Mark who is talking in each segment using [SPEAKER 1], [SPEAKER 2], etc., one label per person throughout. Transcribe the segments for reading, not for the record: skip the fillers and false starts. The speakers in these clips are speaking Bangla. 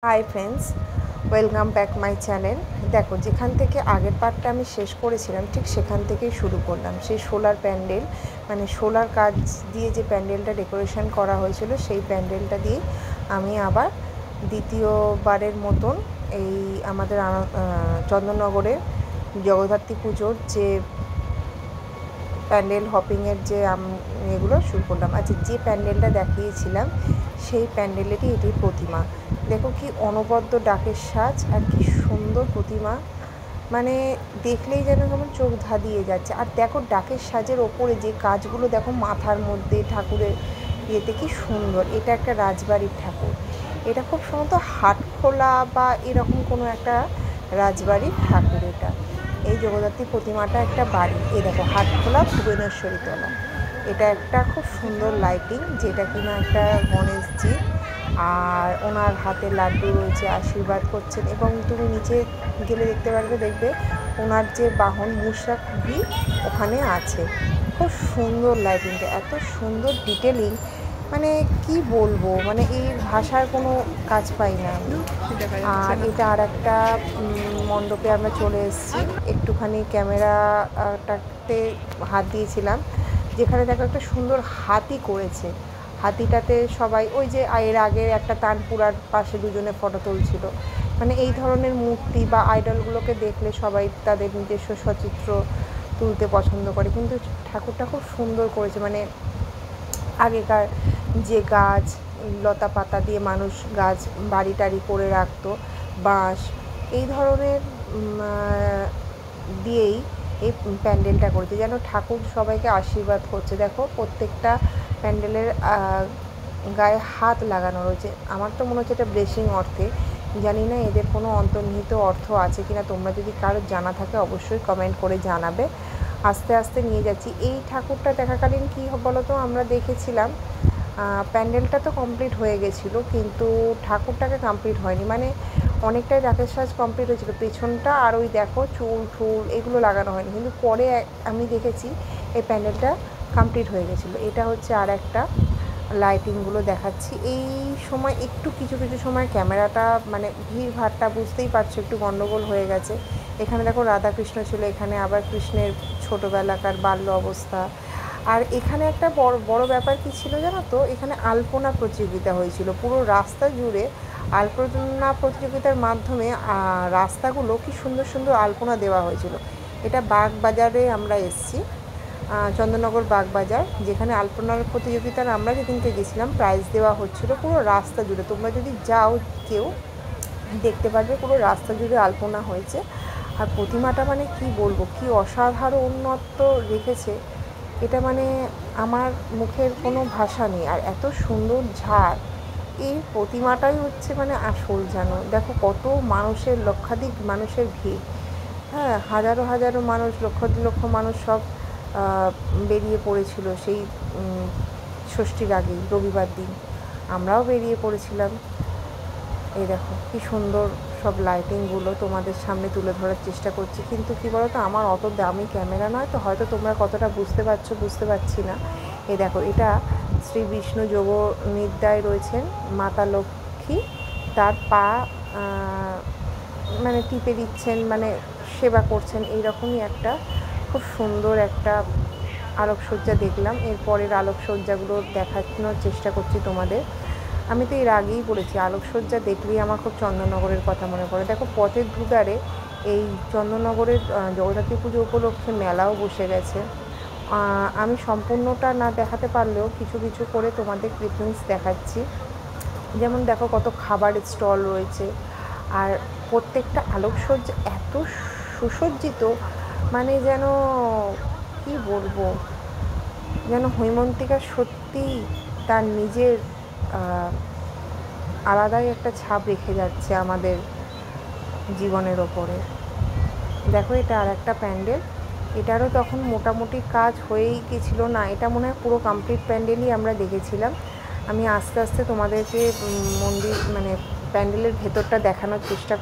[SPEAKER 1] Hi friends, welcome back my channel. দেখো, যেখান থেকে আগের পার্টটা আমি শেষ করেছিলাম ঠিক সেখান থেকেই শুরু করলাম। সেই সোলার প্যান্ডেল, মানে সোলার কাজ দিয়ে যে প্যান্ডেলটা ডেকোরেশন করা হয়েছিল সেই প্যান্ডেলটা দিয়ে আমি আবার দ্বিতীয়বারের মতন এই আমাদের চন্দননগরের জগদ্ধাত্রী পুজোর যে প্যান্ডেল হপিংয়ের যে এগুলো শুরু করলাম। আচ্ছা, যে প্যান্ডেলটা দেখিয়েছিলাম সেই প্যান্ডেলেরই এটি প্রতিমা। দেখো কি অনবদ্য ডাকের সাজ আর কি সুন্দর প্রতিমা, মানে দেখলেই যেন কেমন চোখ ধাঁধিয়ে যাচ্ছে। আর দেখো ডাকের সাজের ওপরে যে কাজগুলো দেখো মাথার মধ্যে ঠাকুরের ইয়েতে কি সুন্দর। এটা একটা রাজবাড়ির ঠাকুর, এটা খুব সম্ভবত হাটখোলা বা এরকম কোনো একটা রাজবাড়ির ঠাকুর। এটা এই জগদ্ধাত্রী প্রতিমাটা একটা বাড়ি, এই দেখো হাটখোলা ভুবনেশ্বরী তলা। এটা একটা খুব সুন্দর লাইটিং, যেটা কিনা একটা গণেশজি, আর ওনার হাতে লাড্ডু রয়েছে, আশীর্বাদ করছেন। এবং তুমি নিচে গেলে দেখতে পারবে, দেখবে ওনার যে বাহন মূষাকটি ওখানে আছে। খুব সুন্দর লাইটিংটা, এত সুন্দর ডিটেলিং, মানে কি বলবো, মানে এই ভাষার কোনো কাজ পাই না আমি। আর এটা আর একটা মণ্ডপে আমরা চলে এসেছি। একটুখানি ক্যামেরাটাতে হাত দিয়েছিলাম, যেখানে দেখো একটা সুন্দর হাতি করেছে। হাতিটাতে সবাই ওই যে এর আগে একটা তানপুরার পাশে দুজনে ফটো তুলছিল। মানে এই ধরনের মূর্তি বা আইডলগুলোকে দেখলে সবাই তাদের নিজস্ব সচিত্র তুলতে পছন্দ করে, কিন্তু ঠাকুরটা খুব সুন্দর করেছে। মানে আগেকার যে গাছ লতা পাতা দিয়ে মানুষ গাছ বাড়ি টাড়ি করে রাখতো, বাঁশ, এই ধরনের দিয়েই এই প্যান্ডেলটা করেছে, যেন ঠাকুর সবাইকে আশীর্বাদ করছে। দেখো প্রত্যেকটা প্যান্ডেলের গায়ে হাত লাগানো রয়েছে। আমার তো মনে হচ্ছে এটা ব্লেসিং অর্থে, জানি না এদের কোনো অন্তর্নিহিত অর্থ আছে কিনা। তোমরা যদি কারোর জানা থাকে অবশ্যই কমেন্ট করে জানাবে। আস্তে আস্তে নিয়ে যাচ্ছি। এই ঠাকুরটা দেখাকালীন কী বলো তো, আমরা দেখেছিলাম প্যান্ডেলটা তো কমপ্লিট হয়ে গেছিলো, কিন্তু ঠাকুরটাকে কমপ্লিট হয়নি। মানে অনেকটাই ডাকের সাজ কমপ্লিট হয়েছিল পেছনটা, আর ওই দেখো চুল ঠুল এগুলো লাগানো হয়নি, কিন্তু পরে আমি দেখেছি এই প্যান্ডেলটা কমপ্লিট হয়ে গেছিলো। এটা হচ্ছে আর একটা লাইটিংগুলো দেখাচ্ছি। এই সময় একটু কিছু কিছু সময় ক্যামেরাটা মানে ভিড় ভাড়টা বুঝতেই পারছো একটু গণ্ডগোল হয়ে গেছে। এখানে দেখো রাধাকৃষ্ণ ছিল, এখানে আবার কৃষ্ণের ছোটোবেলাকার বাল্য অবস্থা। আর এখানে একটা বড় ব্যাপার কী ছিল জানো তো, এখানে আলপনা প্রতিযোগিতা হয়েছিল পুরো রাস্তা জুড়ে। আলপনা প্রতিযোগিতার মাধ্যমে রাস্তাগুলো কি সুন্দর সুন্দর আলপনা দেওয়া হয়েছিল। এটা বাগবাজারে আমরা এসেছি, চন্দননগর বাগবাজার, যেখানে আলপনার প্রতিযোগিতার আমরা যেদিনকে গেছিলাম প্রাইজ দেওয়া হচ্ছিলো পুরো রাস্তা জুড়ে। তোমরা যদি যাও কেউ দেখতে পারবে পুরো রাস্তা জুড়ে আলপনা হয়েছে। আর প্রতিমাটা মানে কি বলবো, কি অসাধারণ উন্নত রেখেছে, এটা মানে আমার মুখের কোনো ভাষা নেই। আর এত সুন্দর ঝাড়, এই প্রতিমাটাই হচ্ছে মানে আসল। জানো দেখো কত মানুষের, লক্ষাধিক মানুষের ভিড়। হ্যাঁ, হাজারো হাজারো মানুষ, লক্ষ লক্ষ মানুষ সব বেরিয়ে পড়েছিল সেই ষষ্ঠীর আগেই রবিবার দিন। আমরাও বেরিয়ে পড়েছিলাম। এই দেখো কি সুন্দর সব লাইটিংগুলো তোমাদের সামনে তুলে ধরার চেষ্টা করছি, কিন্তু কী বলো তো, আমার অত দামি ক্যামেরা নয় তো, হয়তো তোমরা কতটা বুঝতে পারছি না। এই দেখো এটা শ্রী বিষ্ণু যোগ নিদ্রায় রয়েছেন মাতা লক্ষ্মী, তার পা মানে টিপে দিচ্ছেন, মানে সেবা করছেন। এইরকমই একটা খুব সুন্দর একটা আলোকসজ্জা দেখলাম। এরপরের আলোকসজ্জাগুলো দেখানোর চেষ্টা করছি তোমাদের। আমি তো এর আগেই বলেছি, আলোকসজ্জা দেখলেই আমার খুব চন্দননগরের কথা মনে পড়ে। দেখো পথের দুধারে এই চন্দননগরের জগদ্ধাত্রী পুজো উপলক্ষে মেলাও বসে গেছে। আমি সম্পূর্ণটা না দেখাতে পারলেও কিছু কিছু করে তোমাদের ক্লিপিংস দেখাচ্ছি। যেমন দেখো কত খাবারের স্টল রয়েছে, আর প্রত্যেকটা আলোকসজ্জা এত সুসজ্জিত, মানে যেন কি বলবো, যেন হৈমন্তিকা সত্যিই তার নিজের আলাদাই একটা ছাপ রেখে যাচ্ছে আমাদের জীবনের ওপরে। দেখো এটা আর একটা প্যান্ডেল, এটারও তখন মোটামুটি কাজ হয়েই গেছিলো না, এটা মনে হয় পুরো কমপ্লিট প্যান্ডেলই আমরা দেখেছিলাম। আমি আস্তে আস্তে তোমাদেরকে মন্দির মানে প্যান্ডেলের ভেতরটা দেখানোর চেষ্টা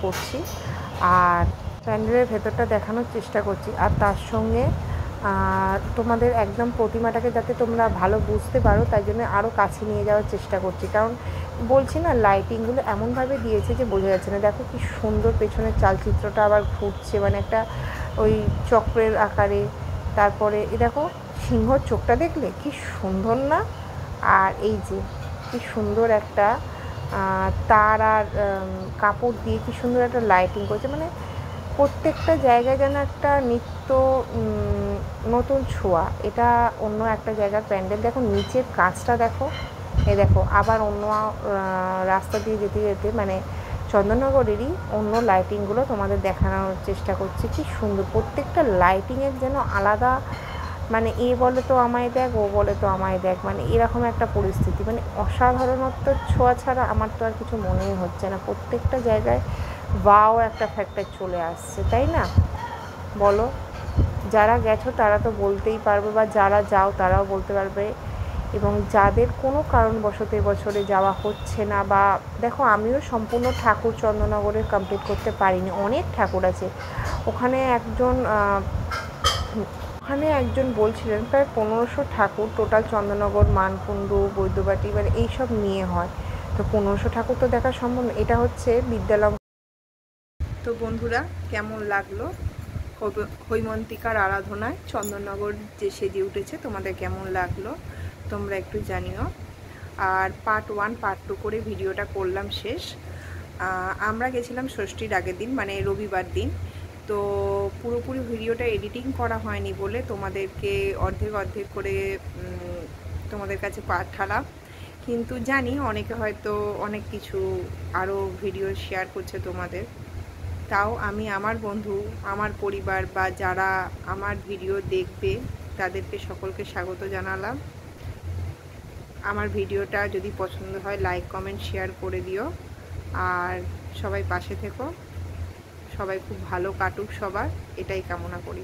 [SPEAKER 1] করছি, আর তার সঙ্গে তোমাদের একদম প্রতিমাটাকে যাতে তোমরা ভালো বুঝতে পারো তাই জন্য আরও কাছে নিয়ে যাওয়ার চেষ্টা করছি, কারণ বলছি না লাইটিংগুলো এমনভাবে দিয়েছে যে বোঝা যাচ্ছে না। দেখো কি সুন্দর পেছনের চালচিত্রটা আবার ঘুরছে, মানে একটা ওই চক্রের আকারে। তারপরে এ দেখো সিংহর চোখটা দেখলে কি সুন্দর না? আর এই যে কি সুন্দর একটা তার আর কাপড় দিয়ে কি সুন্দর একটা লাইটিং করেছে, মানে প্রত্যেকটা জায়গায় যেন একটা নিত্য নতুন ছোঁয়া। এটা অন্য একটা জায়গার প্যান্ডেল। দেখো নিচের কাজটা দেখো, এ দেখো আবার অন্য রাস্তা দিয়ে যেতে যেতে মানে চন্দননগরেরই অন্য লাইটিংগুলো তোমাদের দেখানোর চেষ্টা করছি। কি সুন্দর প্রত্যেকটা লাইটিংয়ের যেন আলাদা, মানে এ বলে তো আমায় দেখ, ও বলে তো আমায় দেখ, মানে এরকম একটা পরিস্থিতি। মানে অসাধারণত্ব ছোঁয়া ছাড়া আমার তো আর কিছু মনেই হচ্ছে না। প্রত্যেকটা জায়গায় ওয়াও একটা ফ্যাক্টর চলে আসছে, তাই না বলো? যারা গেছো তারা তো বলতেই পারবে, বা যারা যাও তারাও বলতে পারবে। এবং যাদের কোনো কারণবশত এবছরে যাওয়া হচ্ছে না, বা দেখো আমিও সম্পূর্ণ ঠাকুর চন্দননগরের কমপ্লিট করতে পারিনি, অনেক ঠাকুর আছে ওখানে। একজন বলছিলেন প্রায় 1500 ঠাকুর টোটাল চন্দননগর, মানকুণ্ডু, বৈদ্যবাটি, মানে এইসব নিয়ে হয়। তো 1500 ঠাকুর তো দেখা সম্ভব না। এটা হচ্ছে বিদ্যালয়। তো বন্ধুরা, কেমন লাগলো হৈমন্তিকার আরাধনায় চন্দননগর যে সেজে উঠেছে, তোমাদের কেমন লাগলো তোমরা একটু জানিও। আর পার্ট 1 পার্ট 2 করে ভিডিওটা করলাম শেষ। আমরা গেছিলাম ষষ্ঠীর আগের দিন, মানে রবিবার দিন। তো পুরোপুরি ভিডিওটা এডিটিং করা হয়নি বলে তোমাদেরকে অর্ধেক অর্ধেক করে তোমাদের কাছে পাঠালাম। কিন্তু জানি অনেকে হয়তো অনেক কিছু আরও ভিডিও শেয়ার করছে তোমাদের। তাও আমি আমার বন্ধু, আমার পরিবার বা যারা আমার ভিডিও দেখবে তাদেরকে সকলকে স্বাগত জানালাম। আমার ভিডিওটা যদি পছন্দ হয় লাইক কমেন্ট শেয়ার করে দিও, আর সবাই পাশে থেকো। সবাই খুব ভালো কাটুক সবার, এটাই কামনা করি।